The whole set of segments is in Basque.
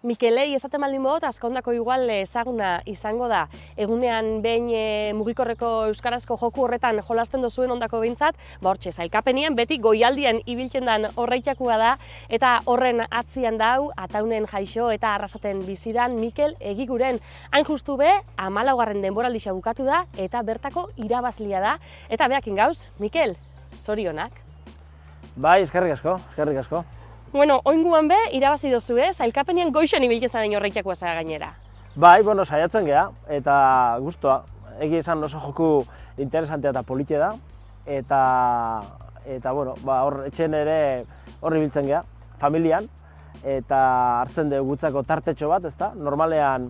Mikelei esaten baldin badut, askondako igual ezaguna izango da. Egunean behin mugikorreko euskarazko joku horretan jolasten dozuen ondako behintzat, hortxe, sailkapenien beti goialdian ibiltzen den horreitakua da, eta horren atzian dau, Ataunen jaixo eta Arrasaten bizidan Mikel Egiguren. Hain justu be, 14. denboraldia bukatu da, eta bertako irabazlia da. Eta beakin gauz, Mikel, zorionak. Bai, eskerrik asko, eskerrik asko. Bueno, oinguan be, irabazi dozu sailkapenien goixen ibiltzen zaren horreitakua zara gainera. Bai, bueno, saiatzen geha, eta guztua. Egi esan oso joku interesantea eta politia da. Eta bueno, hor etxen ere horri biltzen geha, familian. Eta hartzen dugu gutzako tartetxo bat, ezta? Normalean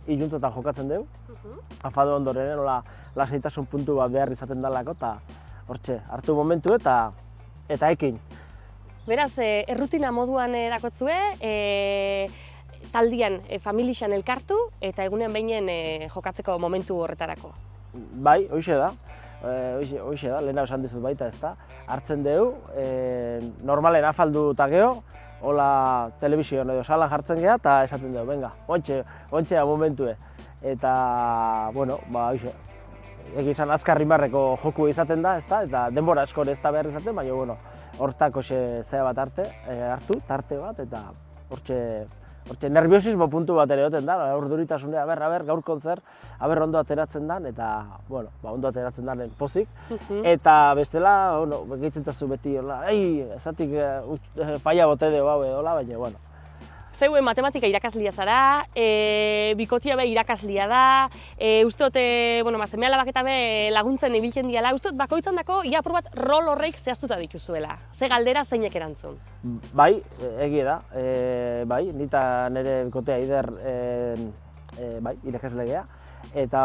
iluntzotan jokatzen dugu. Afado ondoren, nola lasaitasun puntu bat behar izaten dalako, eta hortxe, hartu momentu eta ekin. Beraz, errutina moduan dakotzue, taldian, familixan elkartu eta egunean behinen jokatzeko momentu horretarako. Bai, hoxe da, lehena esan dizut baita, ezta. Hartzen dugu, normalen afaldu eta geho, hola telebizioan edo salan jartzen geha eta esaten dugu, venga, ontxe da momentue. Eta, bueno, hoxe, egizan azkarrimarreko joku izaten da, ezta, eta denbora eskore ez da behar izaten, baina, bueno, hortako zea bat hartu, tarte bat, eta hortxe nerviosismo puntu bat ere oten da, urduritasunea, aber, gaur kontzer, ondo ateratzen dan, eta, bueno, ondo ateratzen daren pozik. Eta bestela, gehitzen tazu beti, ezatik faia bote dugu hau edola, baina, bueno. Zeuen matematika irakaslia zara, bikotia be irakaslia da, uste dut, seme alabak eta be laguntzen ibiltzen diala, uste dut bakoitzan dako, ia apur bat rol horreik zehaztuta dituzuela. Ze galdera zeinek erantzun? Bai, egia da, bai, nita nire bikotea Ider irakasle geha, eta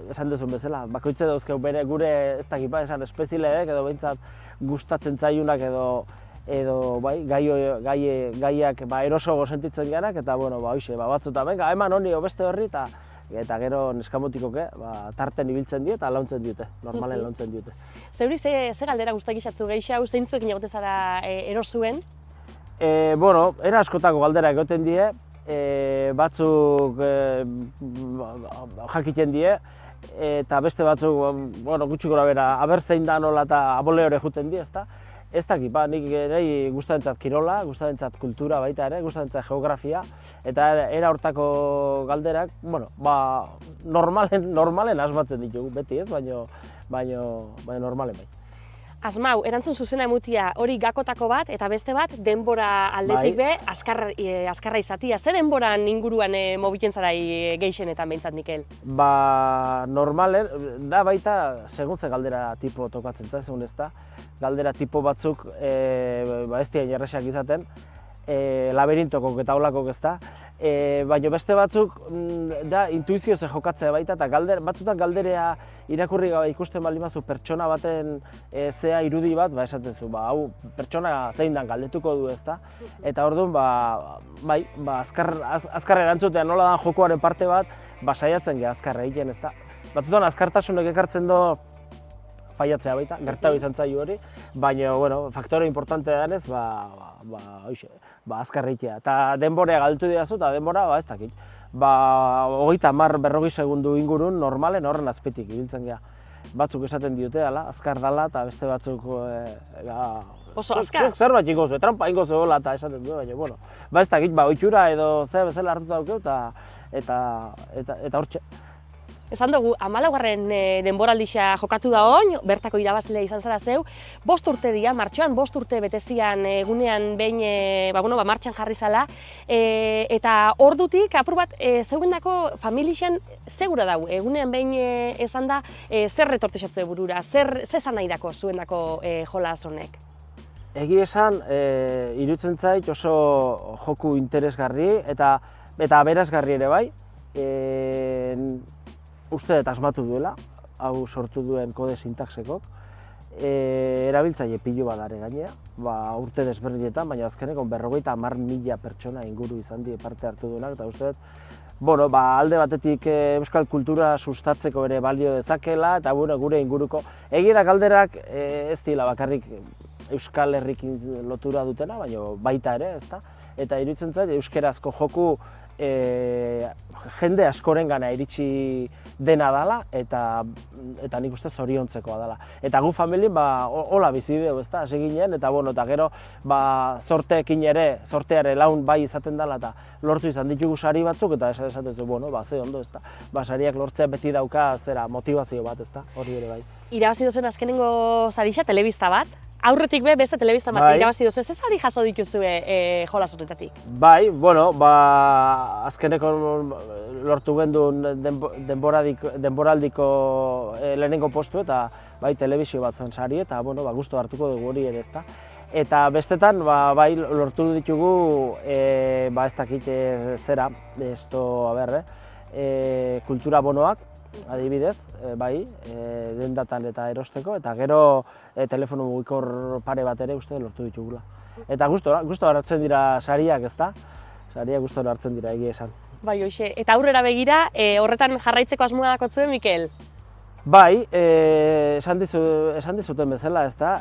esan duzun bezala, bakoitze dauzkeu bere gure ez dakipa esan espezileek edo behintzat gustatzen zaiunak edo bai, gaiak erosoago sentitzen geanak, eta bueno, hoxe, batzuta, venga, eman honi beste horri, eta gero neskamotikoke tarten ibiltzen die eta launtzen dute, normalen launtzen dute. Zeuri, ze galdera guztak izatzu gehiago, zeintzuekin egote zara erosuen? Bueno, era askotako galdera egoten die, batzuk jakiten die, eta beste batzuk, gutxi gora bera, aber zein da nola eta abole hori juten die, ezta? Ez dakit, nik ere gustarentzat kirola, gustarentzat kultura baita ere, gustarentzat geografia, eta era hortako galderak, normalen asmatzen ditugu, beti ez, baina normalen bai. Asmau, erantzun zuzena emutia hori gakotako bat, eta beste bat denbora aldetik be, azkarra izatia. Ze denboran inguruan mobitzen zarai gehixenetan behintzat, Mikel? Normalen, da baita seguntze galdera tipo tokatzen zaizun ez da. Galdera tipo batzuk ez dien erresak izaten, labirintokok eta olakok ez da. Baina beste batzuk da intuizioz jokatzea baita, eta batzutan galderea irakurri gabe ikusten baldin bazu pertsona baten zea irudi bat, esaten zu, hau pertsona zein dan galdetuko du ez da. Eta orduan, azkar erantzutean nola dan jokoaren parte bat, saiatzen geha azkar egiten ez da. Batzutan azkartasunek ekartzen du faiatzea baita, gertatu izan zaio hori, baina, faktore importantea denez, azkar egitea. Eta denborea galtu diazu, eta denbora, ez dakit. 30-40 segundu ingurun normalen horren azpitik ibiltzen geha. Batzuk esaten diote, azkar dala, eta beste batzuk... Oso azkar? Zerbait ingozu, trampa ingozu hola, eta esaten du, baina, ez dakit, oitxura edo zer bezala hartuta daukeu, eta hortxe. Esan dugu, 14. denboraldia jokatu da oin, bertako irabazlea izan zara zeu, 5 urte dira, martxoan 5 urte betezian egunean behin martxan jarri zala, eta ordutik apur bat zeugendako familixan segura dau, egunean behin esan da, zer retortexatzu burura, zer esan nahi dako zuendako jolas honek? Egi esan, iruditzen zait oso joku interesgarri eta aberasgarri ere bai, uste dut asmatu duela, hau sortu duen kode sintaxekok, erabiltzaile pilo badare gainera, urte desberdinetan, baina azkeneko 50.000 pertsona inguru izan die parte hartu duenak, eta uste dut, alde batetik euskal kultura sustatzeko ere balio dezakela, eta gure inguruko. Egia da galderak ez dira bakarrik Euskal Herrikin lotura dutena, baina baita ere, ezta? eta iruditzen zait euskerazko joku jende askorengana iritsi dena dela, eta nik uste zoriontzekoa dela. Eta gu familien hola bizi dugu, ezta, hasi ginen, eta eta gero zorteekin ere, zorteare laun bai izaten dela, eta lortu izan ditugu sari batzuk, eta esaten zu, ze ondo, ezta. Sariak lortzea beti dauka motivazio bat, ezta, hori ere bai. Irabazi duzen azkenengo sarixa, telebista bat. Aurretik beste telebista bat irabazi duzu, ze sari jaso dituzue jolas horretatik? Bai, azkeneko lortu gendun denboraldiko lehenengo postu eta bai telebizio bat zen sari eta gustu hartuko dugu hori ere, ezta. Eta bestetan bai lortu ditugu ez dakit zera, kultura bonoak, adibidez, bai, dendatan eta erosteko, eta gero telefono mugikor pare bat ere uste lortu ditugula. Eta gustora hartzen dira sariak, ezta? Sariak gustora hartzen dira, egia esan. Bai, hoxe. Eta aurrera begira, horretan jarraitzeko asmoa dakotzue, Mikel? Bai, esan dizuten bezala, ezta?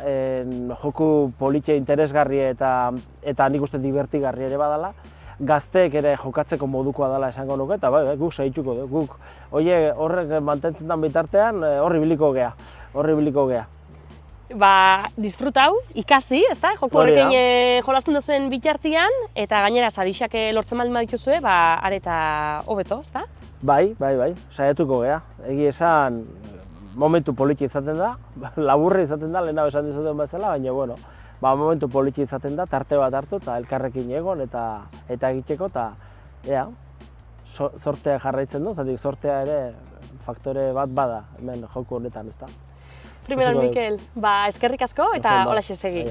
Joku politia interesgarri eta nik uste divertigarri ere badala. Gazteek ere jokatzeko modukoa dela esango nuke, eta bai, guk segituko dugu. Guk horrek mantentzen den bitartean horri biliko gea. Disfrutau, ikasi, ezta? Joku horrekin jolasten duzuen bitartean, eta gainera sarixak lortzen baldin badituzue, areta hobeto, ezta? Bai, saiatuko gea. Egia esan, momentu poliki izaten da, laburra izaten da, lehenago esan dizuten bezala, baina, momentu poliki izaten da, tarte bat hartu eta elkarrekin egon eta egiteko, eta zortea jarraitzen du, zatik zortea ere faktore bat bada hemen joku honetan, ezta. Primeran, Mikel, eskerrik asko eta holaxe segi.